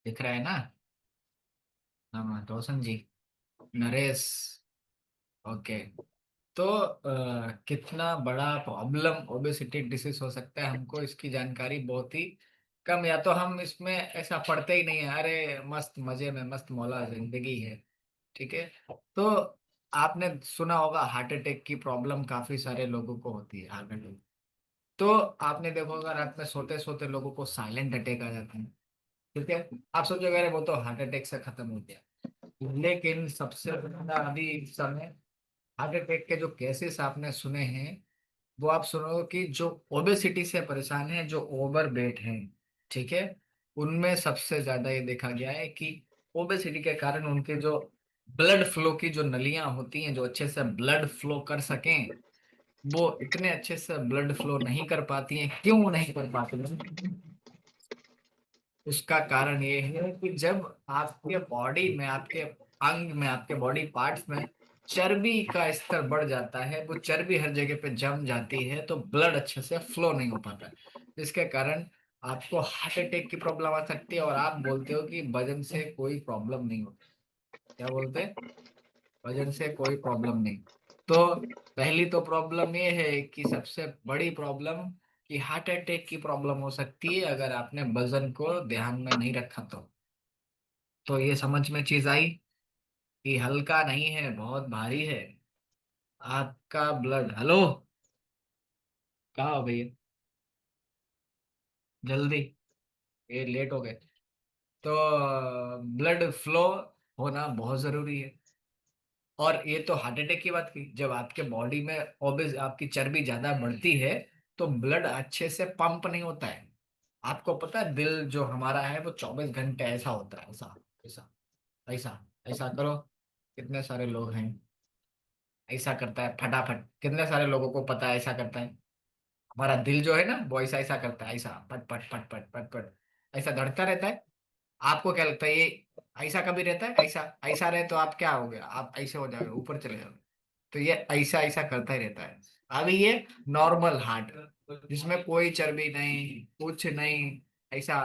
दिख रहा है ना? हाँ, रोशन जी। नरेश। ओके। तो कितना बड़ा प्रॉब्लम ओबेसिटी डिसीज हो सकता है, हमको इसकी जानकारी बहुत ही कम, या तो हम इसमें ऐसा पढ़ते ही नहीं है, अरे मस्त मजे में मस्त मौला जिंदगी है। ठीक है। तो आपने सुना होगा हार्ट अटैक की प्रॉब्लम काफी सारे लोगों को होती है, हार्ट अटैक। तो आपने देखा होगा रात में सोते सोते लोगों को साइलेंट अटैक आ जाता है। ठीक है। आप सोचोगे अरे वो तो हार्ट अटैक से खत्म हो गया, लेकिन सबसे ज्यादा अभी इस समय हार्ट अटैक के जो केसेस आपने सुने हैं, वो आप सुनो कि जो ओबेसिटी से परेशान है, जो ओवर वेट हैं, ठीक है, उनमें सबसे ज्यादा ये देखा गया है कि ओबेसिटी के कारण उनके जो ब्लड फ्लो की जो नलियां होती हैं, जो अच्छे से ब्लड फ्लो कर सकें, वो इतने अच्छे से ब्लड फ्लो नहीं कर पाती हैं। क्यों नहीं कर पाती हैं? उसका कारण ये है कि जब आपके बॉडी में, आपके अंग में, आपके बॉडी पार्ट्स में चर्बी का स्तर बढ़ जाता है, वो चर्बी हर जगह पे जम जाती है, तो ब्लड अच्छे से फ्लो नहीं हो पाता है। जिसके कारण आपको हार्ट अटैक की प्रॉब्लम आ सकती है, और आप बोलते हो कि वजन से कोई प्रॉब्लम नहीं होती। क्या बोलते हैं? वजन से कोई प्रॉब्लम नहीं। तो पहली तो प्रॉब्लम ये है कि सबसे बड़ी प्रॉब्लम कि हार्ट अटैक की प्रॉब्लम हो सकती है अगर आपने वजन को ध्यान में नहीं रखा तो ये समझ में चीज आई कि हल्का नहीं है, बहुत भारी है। आपका ब्लड, हेलो, कहाँ हो भैया? जल्दी, ये लेट हो गए। तो ब्लड फ्लो होना बहुत जरूरी है। और ये तो हार्ट अटैक की बात की, जब आपके बॉडी में ओबेस आपकी चर्बी ज्यादा बढ़ती है, तो ब्लड अच्छे से पंप नहीं होता है। आपको पता है दिल जो हमारा है वो 24 घंटे ऐसा होता है, ऐसा ऐसा ऐसा ऐसा करो। कितने सारे लोग हैं ऐसा करता है फटाफट, कितने सारे लोगों को पता है ऐसा करता है। हमारा दिल जो है ना वो ऐसा ऐसा करता है, ऐसा पट पट पट पट पट पट ऐसा धड़कता रहता है। आपको क्या लगता है ये ऐसा कभी रहता है? ऐसा ऐसा रहे तो आप क्या हो गया, आप ऐसे हो जाओगे, ऊपर चले जाओगे। तो ये ऐसा ऐसा करता ही रहता है। अभी ये नॉर्मल हार्ट, जिसमें कोई चर्बी नहीं, कुछ नहीं, ऐसा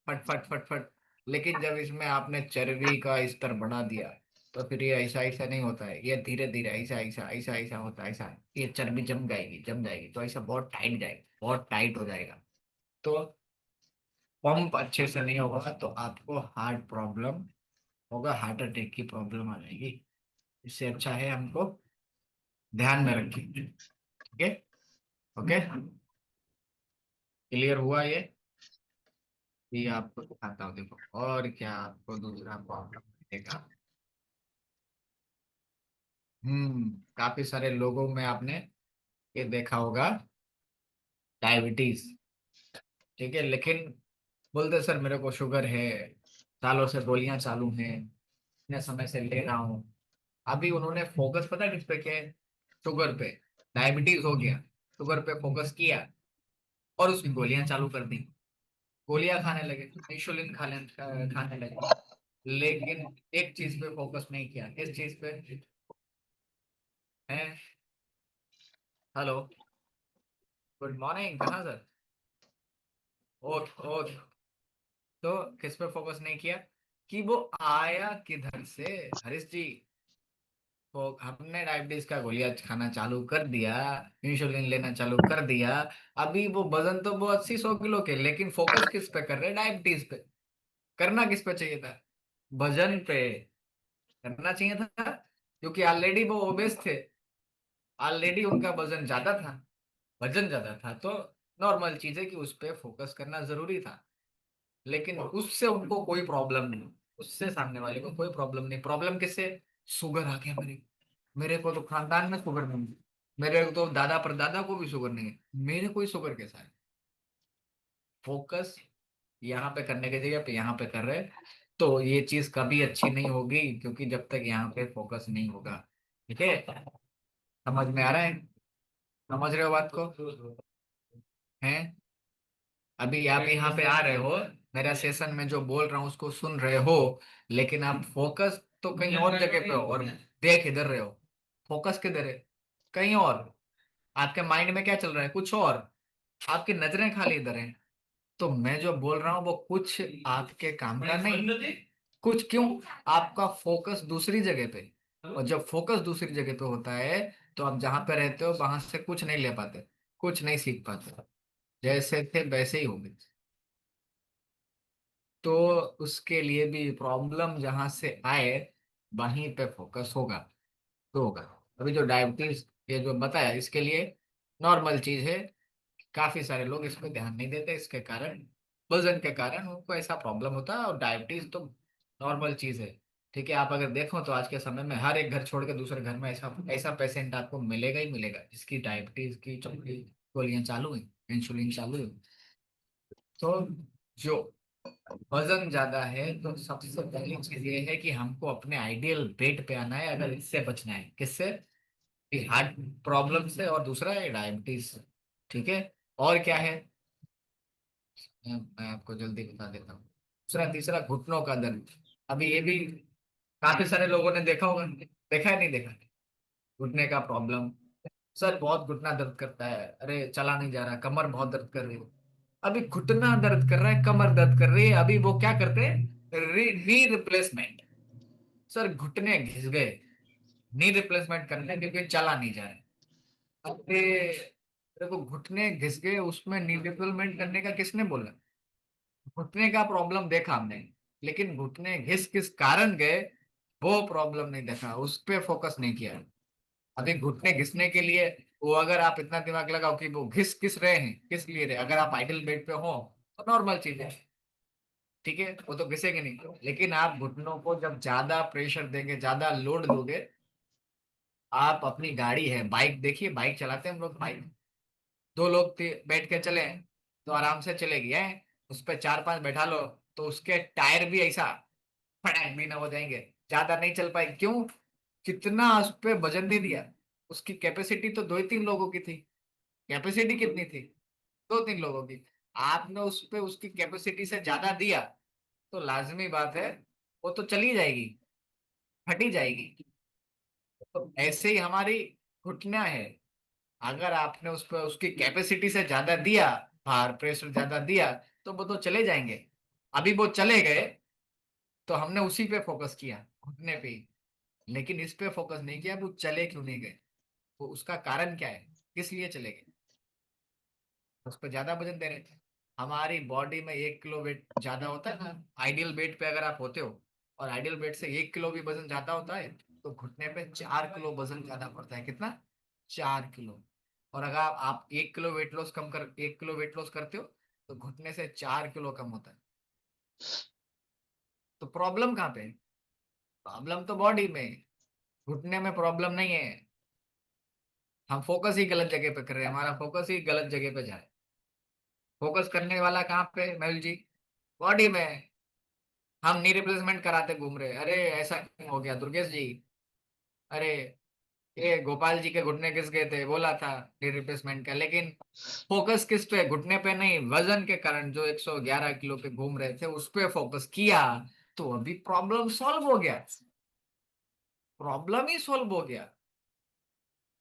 फट फट फट फट। लेकिन जब इसमें आपने चर्बी का स्तर बढ़ा दिया, तो फिर ये ऐसा ऐसा नहीं होता है, ये धीरे धीरे ऐसा ऐसा ऐसा ऐसा होता है, ऐसा ये चर्बी जम जाएगी, जम जाएगी, तो ऐसा बहुत टाइट जाएगा, बहुत टाइट हो जाएगा। तो पंप अच्छे से नहीं होगा तो आपको हार्ट प्रॉब्लम होगा, हार्ट अटैक की प्रॉब्लम आ जाएगी। इससे अच्छा है हमको ध्यान में रखें। ठीक है। ओके। क्लियर हुआ ये? कि आपको दिखाता हूँ, देखो और क्या आपको दूसरा प्रॉब्लम मिलेगा। काफी सारे लोगों में आपने ये देखा होगा, डायबिटीज। ठीक है, लेकिन बोलते सर मेरे को शुगर है, सालों से गोलियां चालू हैं, इतने समय से ले रहा हूँ। अभी उन्होंने फोकस पता है किस पे किया है? शुगर पे। डायबिटीज हो गया, शुगर पे फोकस किया, और उसकी गोलियां चालू कर दी। गोलियां खाने लगे, इंसुलिन खाने लगे। लेकिन एक चीज पे फोकस नहीं किया, किस चीज पे है? हेलो, गुड मॉर्निंग, कहाँ सर? Okay okay. तो किस पे फोकस नहीं किया कि वो आया किधर से? हरीश जी, तो हमने डायबिटीज का गोलियां खाना चालू कर दिया, इंसुलिन लेना चालू कर दिया। अभी वो वजन तो वो 80-100 किलो के, लेकिन फोकस किस पे कर रहे हैं? डायबिटीज पे। करना किस पे चाहिए था? वजन पे करना चाहिए था, क्योंकि ऑलरेडी वो ओबेस थे, ऑलरेडी उनका वजन ज्यादा था। वजन ज्यादा था तो नॉर्मल चीज है कि उस पे फोकस करना जरूरी था। लेकिन उससे उनको कोई प्रॉब्लम नहीं, उससे सामने वाले को कोई प्रॉब्लम नहीं। प्रॉब्लम किससे? शुगर आ गया मेरे मेरे को तो खानदान में शुगर नहीं है, मेरे को तो दादा परदादा को भी शुगर नहीं है, मेरे को ही शुगर कैसा है? फोकस यहाँ पे करने की जगह पे यहाँ पे कर रहे हैं, तो ये चीज कभी अच्छी नहीं होगी, क्योंकि जब तक यहाँ पे फोकस नहीं होगा। ठीक है। समझ में आ रहा है? समझ रहे हो बात को? हैं? अभी आप यहाँ पे आ रहे हो, मेरा सेशन में जो बोल रहा हूँ उसको सुन रहे हो, लेकिन आप फोकस तो कहीं और जगह पे हो, और देख इधर रहे हो। फोकस किधर है? कहीं और। आपके माइंड में क्या चल रहा है? कुछ और। आपकी नजरें खाली इधर हैं। तो मैं जो बोल रहा हूँ वो कुछ आपके काम का नहीं। कुछ क्यों? आपका फोकस दूसरी जगह पे। और जब फोकस दूसरी जगह पे होता है तो आप जहां पे रहते हो वहां से कुछ नहीं ले पाते, कुछ नहीं सीख पाते। जैसे थे वैसे ही होंगे। तो उसके लिए भी प्रॉब्लम जहां से आए वहीं पे फोकस होगा तो होगा। अभी जो डायबिटीज ये जो बताया इसके लिए नॉर्मल चीज है। काफी सारे लोग इस पे ध्यान नहीं देते, इसके कारण वजन के कारण उनको ऐसा प्रॉब्लम होता है। और डायबिटीज तो नॉर्मल चीज है। ठीक है, आप अगर देखो तो आज के समय में हर एक घर छोड़ के दूसरे घर में ऐसा ऐसा पेशेंट आपको मिलेगा ही मिलेगा जिसकी डायबिटीज की चौकी गोलियां चालू है, इंसुलिन चालू है। तो जो वजन ज्यादा है तो सबसे पहली चीज ये है कि हमको अपने आइडियल वेट पे आना है, अगर इससे बचना है। किससे? हार्ट प्रॉब्लम से, और दूसरा है डायबिटीज से। ठीक है। और क्या है? मैं आपको जल्दी बता देता हूँ। दूसरा तीसरा घुटनों का दर्द। अभी ये भी काफी सारे लोगों ने देखा होगा, देखा है नहीं देखा? घुटने का प्रॉब्लम। सर बहुत घुटना दर्द करता है, अरे चला नहीं जा रहा, कमर बहुत दर्द कर रही है। अभी घुटना दर्द कर रहा है, कमर दर्द कर रही है, अभी वो क्या करते हैं? Knee replacement. सर घुटने घिस गए, नी रिप्लेसमेंट करने क्योंकि चला नहीं जा रहा है। अरे देखो, घुटने घिस गए उसमें नी रिप्लेसमेंट करने का किसने बोला? घुटने का प्रॉब्लम देखा हमने, लेकिन घुटने घिस किस कारण गए वो प्रॉब्लम नहीं देखा, उस पे फोकस नहीं किया। अभी घुटने घिसने के लिए वो अगर आप इतना दिमाग लगाओ कि वो घिस किस रहे हैं, किस लिए रहे, अगर आप आइडल बेड पे हो तो नॉर्मल चीज है। ठीक है, वो तो घिसेंगे नहीं। लेकिन आप घुटनों को जब ज्यादा प्रेशर देंगे, ज्यादा लोड दोगे। आप अपनी गाड़ी है, बाइक देखिए, बाइक चलाते हैं हम लोग, बाइक दो लोग बैठ के चले तो आराम से चलेगी है। उस पर चार पांच बैठा लो तो उसके टायर भी ऐसा फटाक भी ना हो जाएंगे, ज्यादा नहीं चल पाए। क्यों? कितना उस पे वजन दे दिया। उसकी कैपेसिटी तो दो ही तीन लोगों की थी। कैपेसिटी कितनी थी? दो तीन लोगों की। आपने उस पे उसकी कैपेसिटी से ज्यादा दिया तो लाजमी बात है वो तो चली जाएगी, फटी जाएगी। तो ऐसे ही हमारी घुटना है। अगर आपने उस पर उसकी कैपेसिटी से ज्यादा दिया, भार प्रेशर ज्यादा दिया, तो वो तो चले जाएंगे। अभी वो चले गए तो हमने उसी पे फोकस किया, घुटने पे ही। लेकिन इस पे फोकस नहीं किया वो चले क्यों नहीं गए, तो उसका कारण क्या है, किस लिए चले गए? उस पर ज्यादा वजन दे रहे थे। हमारी बॉडी में 1 किलो वेट ज्यादा होता है ना, आइडियल वेट पे अगर आप होते हो, और आइडियल वेट से 1 किलो भी वजन ज्यादा होता है, तो घुटने पे 4 किलो वजन ज्यादा पड़ता है। कितना? 4 किलो। और अगर आप 1 किलो वेट लॉस कम कर 1 किलो वेट लॉस करते हो तो घुटने से 4 किलो कम होता है। तो प्रॉब्लम कहाँ पे है? प्रॉब्लम तो बॉडी में है, घुटने में प्रॉब्लम नहीं है। हम फोकस ही गलत जगह पे कर रहे हैं, हमारा फोकस ही गलत जगह पे जा रहा है। फोकस करने वाला कहाँ पे महल जी? बॉडी में। हम नी रिप्लेसमेंट कराते घूम रहे, अरे ऐसा क्यों हो गया दुर्गेश जी? अरे ये गोपाल जी के घुटने किस गए थे, बोला था नी रिप्लेसमेंट का, लेकिन फोकस किस पे? घुटने पे नहीं, वजन के कारण जो 111 किलो पे घूम रहे थे उस पे फोकस किया। तो अभी प्रॉब्लम सॉल्व हो गया, प्रॉब्लम ही सॉल्व हो गया।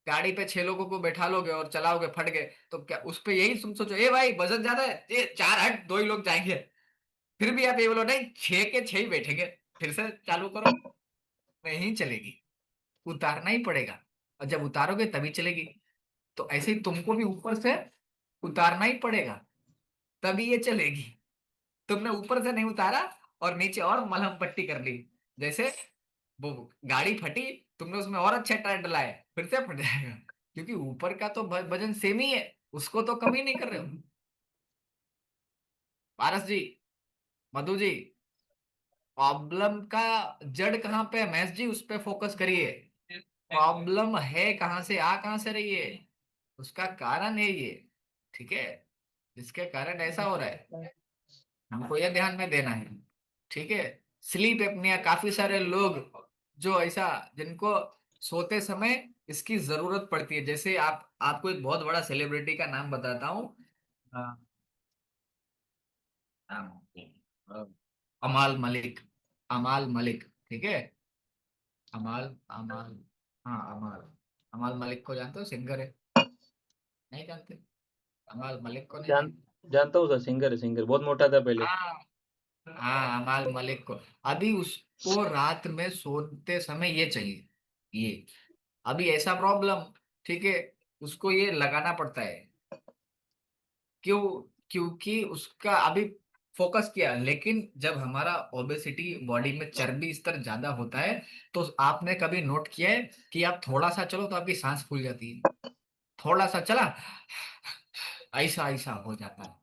गाड़ी पे 6 लोगों को बैठा लोगे और चलाओगे, फट गए तो क्या उस पे यही तुम सोचो ए भाई वजन ज्यादा है, ये चार हट दो ही लोग जाएंगे। फिर भी आप ये बोलो नहीं, 6 के 6 ही बैठेंगे। फिर से चालू करो, नहीं चलेगी। उतारना ही पड़ेगा, और जब उतारोगे तभी चलेगी। तो ऐसे ही तुमको भी ऊपर से उतारना ही पड़ेगा, तभी ये चलेगी। तुमने ऊपर से नहीं उतारा और नीचे और मलहम पट्टी कर ली, जैसे वो गाड़ी फटी, तुमने उसमें और अच्छे टायर डलाए, फिर से फट जाएगा। क्योंकि ऊपर का तो वजन सेम ही है, उसको तो कम ही नहीं कर रहे हो। पारस जी, मधु जी, प्रॉब्लम का जड़ कहाँ पे है महेश जी, उस पे फोकस करिए। प्रॉब्लम है कहाँ से, आ कहाँ से रही है, उसका कारण है ये। ठीक है, जिसके कारण ऐसा हो रहा है हमको यह ध्यान में देना है। ठीक है। स्लीप एपनिया, काफी सारे लोग जो ऐसा जिनको सोते समय इसकी जरूरत पड़ती है। जैसे आप आपको एक बहुत बड़ा सेलिब्रिटी का नाम बताता हूँ। नाम, अमाल मलिक। अमाल मलिक, ठीक है। अमाल अमाल हाँ अमाल। अमाल मलिक को जानते हो? सिंगर है। नहीं जानते? अमाल मलिक को नहीं जान जानते? जानता हूँ सर, सिंगर है, सिंगर बहुत मोटा था पहले। हाँ हाँ, अमाल मलिक को। अभी उसको रात में सोते समय ये चाहिए, ये अभी ऐसा प्रॉब्लम, ठीक है, उसको ये लगाना पड़ता है। क्यों? क्योंकि उसका अभी फोकस किया, लेकिन जब हमारा ओबेसिटी, बॉडी में चर्बी स्तर ज्यादा होता है, तो आपने कभी नोट किया है कि आप थोड़ा सा चलो तो आपकी सांस फूल जाती है, थोड़ा सा चला ऐसा ऐसा हो जाता है,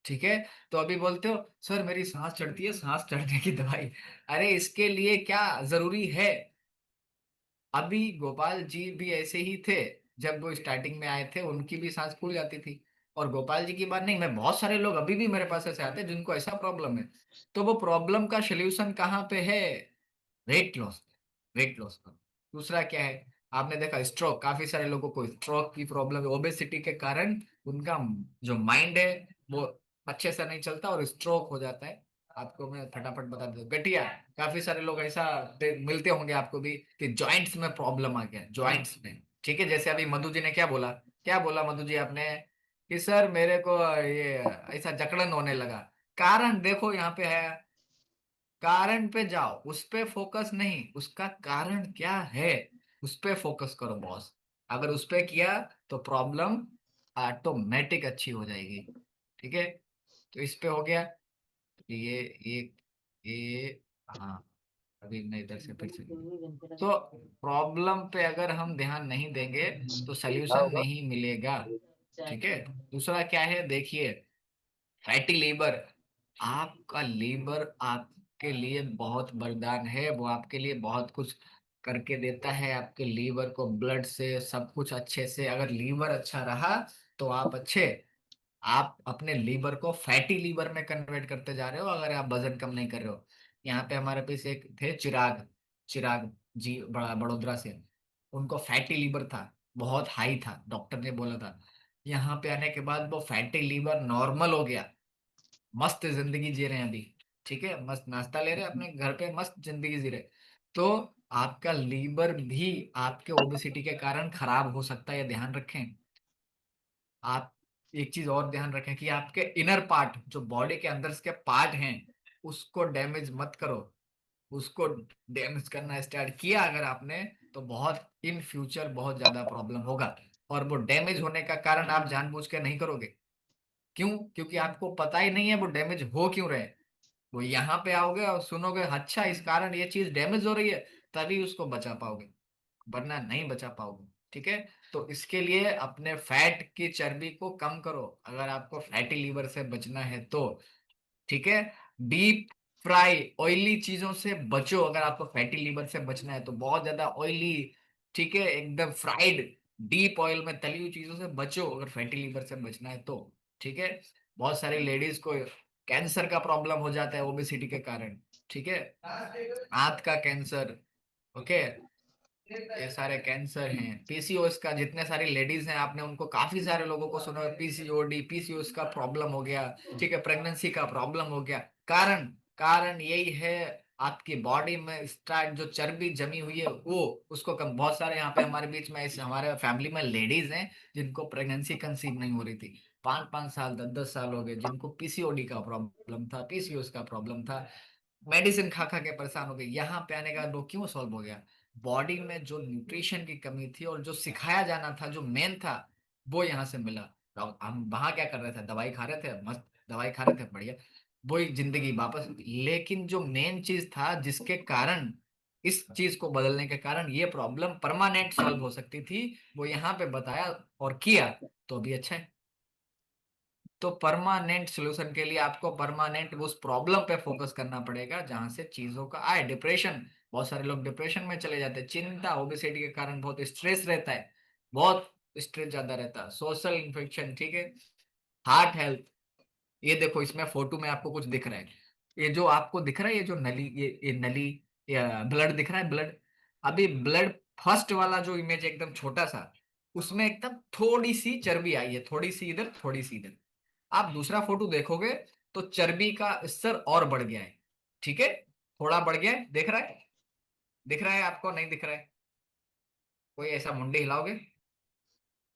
ठीक है। तो अभी बोलते हो सर मेरी सांस चढ़ती है, सांस चढ़ने की दवाई। अरे इसके लिए क्या जरूरी है? अभी गोपाल जी भी ऐसे ही थे, जब वो स्टार्टिंग में आए थे उनकी भी सांस फूल जाती थी। और गोपाल जी की बात नहीं, मैं बहुत सारे लोग अभी भी मेरे पास ऐसे आते हैं जिनको ऐसा प्रॉब्लम है। तो वो प्रॉब्लम का सोल्यूशन कहाँ पे है? वेट लॉस, वेट लॉस करो। दूसरा क्या है? आपने देखा स्ट्रोक, काफी सारे लोगों को स्ट्रोक की प्रॉब्लम है ओबेसिटी के कारण। उनका जो माइंड है वो अच्छे से नहीं चलता और स्ट्रोक हो जाता है। आपको मैं फटाफट बता दूं, गठिया, काफी सारे लोग ऐसा मिलते होंगे आपको भी कि जॉइंट्स में प्रॉब्लम आ गया, जॉइंट्स में, ठीक है। जैसे अभी मधु जी ने क्या बोला, क्या बोला मधु जी आपने, कि सर मेरे को ये ऐसा जकड़न होने लगा। कारण देखो यहाँ पे है, कारण पे जाओ, उस पे फोकस नहीं, उसका कारण क्या है उस पे फोकस करो बॉस। अगर उस पे किया तो प्रॉब्लम ऑटोमेटिक अच्छी हो जाएगी, ठीक है। तो इस पे हो गया ये ये हाँ, अभी मैं इधर से फिर से, तो प्रॉब्लम पे अगर हम ध्यान नहीं देंगे तो हाँ सल्यूशन होगा। नहीं मिलेगा, ठीक है। दूसरा क्या है देखिए, फैटी लीवर। आपका लीवर आपके लिए बहुत वरदान है, वो आपके लिए बहुत कुछ करके देता है। आपके लीवर को ब्लड से सब कुछ अच्छे से, अगर लीवर अच्छा रहा तो आप अच्छे, आप अपने लीवर को फैटी लीवर में कन्वर्ट करते जा रहे हो अगर आप वजन कम नहीं कर रहे हो। यहाँ पे हमारे पास एक थे चिराग, चिराग जी, बड़ोदरा से। उनको फैटी लीवर था, बहुत हाई था, डॉक्टर ने बोला था। यहाँ पे आने के बाद वो फैटी लीवर नॉर्मल हो गया, मस्त जिंदगी जी रहे हैं अभी, ठीक है, मस्त नाश्ता ले रहे हैं अपने घर पे, मस्त जिंदगी जी रहे। तो आपका लीवर भी आपके ओबेसिटी के कारण खराब हो सकता है, ये ध्यान रखें आप। एक चीज और ध्यान रखें कि आपके इनर पार्ट, जो बॉडी के अंदर के पार्ट हैं, उसको डैमेज मत करो। उसको डैमेज करना स्टार्ट किया अगर आपने, तो बहुत इन फ्यूचर बहुत ज्यादा प्रॉब्लम होगा। और वो डैमेज होने का कारण आप जानबूझ के नहीं करोगे। क्यों? क्योंकि आपको पता ही नहीं है वो डैमेज हो क्यों रहे। वो यहाँ पे आओगे और सुनोगे अच्छा इस कारण ये चीज डैमेज हो रही है, तभी उसको बचा पाओगे, वरना नहीं बचा पाओगे, ठीक है। तो इसके लिए अपने फैट की चर्बी को कम करो अगर आपको फैटी लीवर से बचना है तो, ठीक है। डीप फ्राई ऑयली चीजों से बचो अगर आपको फैटी लीवर से बचना है तो, बहुत ज्यादा ऑयली, ठीक है, एकदम फ्राइड डीप ऑयल में तली हुई चीजों से बचो अगर फैटी लीवर से बचना है तो, ठीक है। बहुत सारी लेडीज को कैंसर का प्रॉब्लम हो जाता है ओबेसिटी के कारण, ठीक है, आंत का कैंसर, ओके, ये सारे कैंसर हैं। पीसीओएस का, जितने सारी लेडीज हैं आपने उनको, काफी सारे लोगों को सुना है पीसीओडी, पीसीओएस का प्रॉब्लम हो गया, ठीक है, प्रेगनेंसी का प्रॉब्लम हो गया। कारण, कारण यही है, आपकी बॉडी में स्टार्ट जो चर्बी जमी हुई है वो, उसको कम। बहुत सारे यहाँ पे हमारे बीच में ऐसे हमारे फैमिली में लेडीज हैं जिनको प्रेगनेंसी कंसीव नहीं हो रही थी, 5 5 साल 10 10 साल हो गए, जिनको पीसीओडी का प्रॉब्लम था, पीसीओएस का प्रॉब्लम था, मेडिसिन खा खा के परेशान हो गए। यहाँ पे आने के बाद वो क्यों सॉल्व हो गया? बॉडी में जो न्यूट्रिशन की कमी थी और जो सिखाया जाना था, जो मेन था, वो यहाँ से मिला। तो हम वहां क्या कर रहे थे, दवाई खा रहे थे, मस्त दवाई खा रहे थे, बढ़िया, वही जिंदगी वापस। लेकिन जो मेन चीज था जिसके कारण, इस चीज को बदलने के कारण ये प्रॉब्लम परमानेंट सॉल्व हो सकती थी, वो यहाँ पे बताया और किया, तो अभी अच्छा है। तो परमानेंट सोल्यूशन के लिए आपको परमानेंट उस प्रॉब्लम पे फोकस करना पड़ेगा जहां से चीजों का आए। डिप्रेशन, बहुत सारे लोग डिप्रेशन में चले जाते हैं, चिंता, ओबेसिटी के कारण बहुत स्ट्रेस रहता है, बहुत स्ट्रेस ज्यादा रहता है, सोशल इन्फेक्शन, ठीक है, हार्ट हेल्थ। ये देखो इसमें फोटो में आपको कुछ दिख रहा है, ये जो आपको दिख रहा है, ये जो नली, ये नली, या ब्लड दिख रहा है, ब्लड, अभी ब्लड फर्स्ट वाला जो इमेज एकदम छोटा सा, उसमें एकदम थोड़ी सी चर्बी आई है, थोड़ी सी इधर थोड़ी सी इधर। आप दूसरा फोटो देखोगे तो चर्बी का स्तर और बढ़ गया है, ठीक है, थोड़ा बढ़ गया है, देख रहा है, दिख रहा है आपको, नहीं दिख रहा है? कोई ऐसा मुंडी हिलाओगे?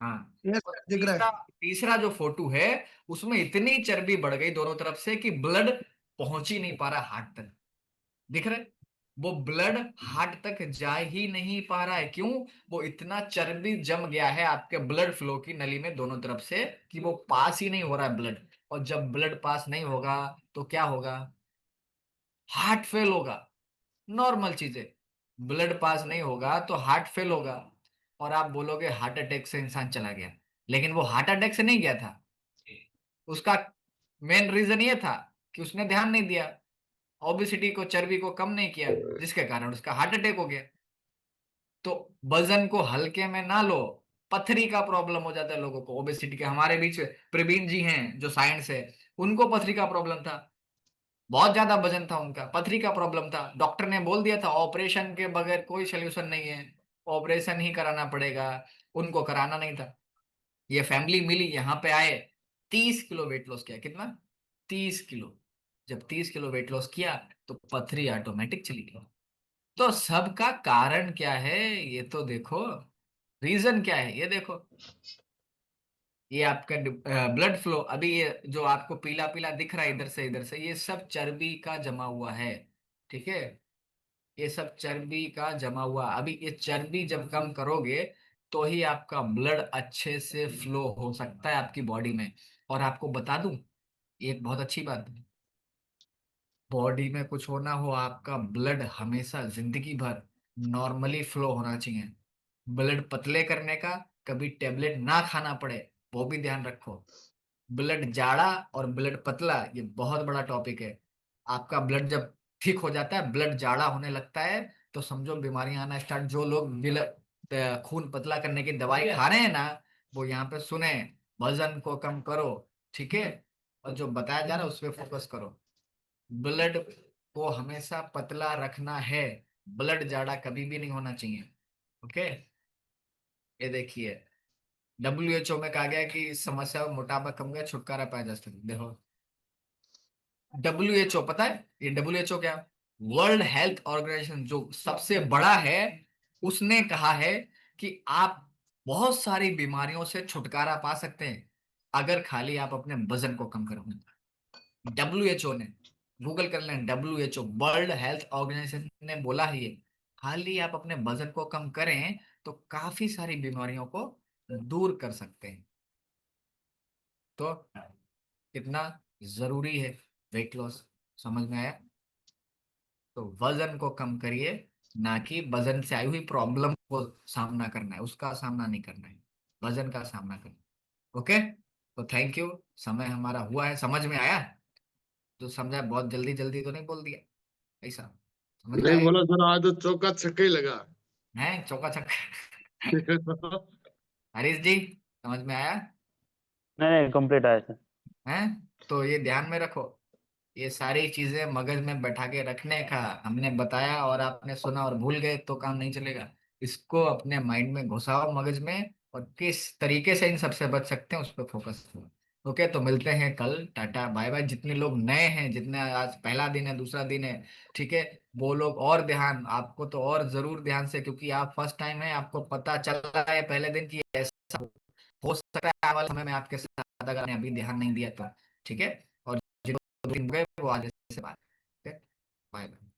हाँ। यस और दिख रहा तीसरा, है। तीसरा जो फोटो है उसमें इतनी चर्बी बढ़ गई दोनों तरफ से कि ब्लड पहुंच ही नहीं पा रहा हार्ट तक। दिख रहा है? वो ब्लड हार्ट तक जा ही नहीं पा रहा है। क्यों? वो इतना चर्बी जम गया है आपके ब्लड फ्लो की नली में दोनों तरफ से कि वो पास ही नहीं हो रहा है ब्लड। और जब ब्लड पास नहीं होगा तो क्या होगा? हार्ट फेल होगा। नॉर्मल चीजें। ब्लड पास नहीं होगा तो हार्ट फेल होगा। और आप बोलोगे हार्ट अटैक से इंसान चला गया, लेकिन वो हार्ट अटैक से नहीं गया था। उसका मेन रीजन ये था कि उसने ध्यान नहीं दिया, ओबेसिटी को, चर्बी को कम नहीं किया, जिसके कारण उसका हार्ट अटैक हो गया। तो वजन को हल्के में ना लो। पथरी का प्रॉब्लम हो जाता है लोगों को ओबेसिटी के। हमारे बीच प्रवीण जी हैं जो साइंस है, उनको पथरी का प्रॉब्लम था। बहुत ज्यादा वजन था उनका, पथरी का प्रॉब्लम था। डॉक्टर ने बोल दिया था ऑपरेशन के बगैर कोई सोल्यूशन नहीं है, ऑपरेशन ही कराना पड़ेगा। उनको कराना नहीं था। ये फैमिली मिली, यहाँ पे आए, 30 किलो वेट लॉस किया। कितना? 30 किलो। जब 30 किलो वेट लॉस किया तो पथरी ऑटोमेटिक चली गई। तो सबका कारण क्या है ये तो देखो, रीजन क्या है ये देखो। ये आपका ब्लड फ्लो, अभी ये जो आपको पीला पीला दिख रहा है इधर से, ये सब चर्बी का जमा हुआ है। ठीक है? ये सब चर्बी का जमा हुआ। अभी ये चर्बी जब कम करोगे तो ही आपका ब्लड अच्छे से फ्लो हो सकता है आपकी बॉडी में। और आपको बता दूं एक बहुत अच्छी बात, बॉडी में कुछ होना हो, आपका ब्लड हमेशा जिंदगी भर नॉर्मली फ्लो होना चाहिए। ब्लड पतले करने का कभी टेबलेट ना खाना पड़े, वो भी ध्यान रखो। ब्लड जाड़ा और ब्लड पतला ये बहुत बड़ा टॉपिक है। आपका ब्लड जब ठीक हो जाता है, ब्लड जाड़ा होने लगता है, तो समझो बीमारियां आना स्टार्ट। जो लोग खून पतला करने की दवाई खा रहे हैं ना, वो यहाँ पे सुने, वजन को कम करो। ठीक है? और जो बताया जा रहा है उस पर फोकस करो। ब्लड को हमेशा पतला रखना है। ब्लड जाड़ा कभी भी नहीं होना चाहिए। ओके? ये देखिए, WHO में कहा गया है कि इस समस्या को मोटापा कम का छुटकारा पाया जा सकता है। देखो, WHO पता है ये WHO क्या? वर्ल्ड हेल्थ ऑर्गेनाइजेशन जो सबसे बड़ा है, उसने कहा है कि आप बहुत सारी बीमारियों से छुटकारा पा सकते हैं अगर खाली आप अपने वजन को कम करोगे। WHO ने, गूगल कर लें, WHO वर्ल्ड हेल्थ ऑर्गेनाइजेशन ने बोला है ये। खाली आप अपने वजन को कम करें तो काफी सारी बीमारियों को दूर कर सकते हैं। तो कितना जरूरी है वेट लॉस, समझ में आया? तो वजन को कम करिए, ना कि वजन से आई हुई प्रॉब्लम को सामना करना है, उसका सामना नहीं करना है, वजन का सामना करना है। ओके? तो थैंक यू। समय हमारा हुआ है, समझ में आया? जो समझा बहुत जल्दी जल्दी तो नहीं बोल दिया, ऐसा समझ में नहीं आया? बोला सर, आज तो चौका छक्का ही लगा। है चौका छक्का। हरीश जी, समझ में आया? नहीं नहीं कंप्लीट आया सर। है? तो ये ध्यान में रखो, ये सारी चीजें मगज में बैठा के रखने का। हमने बताया और आपने सुना और भूल गए तो काम नहीं चलेगा। इसको अपने माइंड में घुसाओ, मगज में, और किस तरीके से इन सबसे बच सकते हैं उस पर फोकस करो। ओके? तो मिलते हैं कल। Tata bye bye. जितने लोग नए हैं, जितने आज पहला दिन है, दूसरा दिन है, ठीक है, वो लोग और ध्यान, आपको तो और जरूर ध्यान से, क्योंकि आप फर्स्ट टाइम है, आपको पता चल रहा है पहले दिन की ऐसा हो सकता है आने वाले समय में आपके साथ, अगर आपने अभी ध्यान नहीं दिया तो। ठीक है? और जो दिन गए वो आज से बात। Bye bye.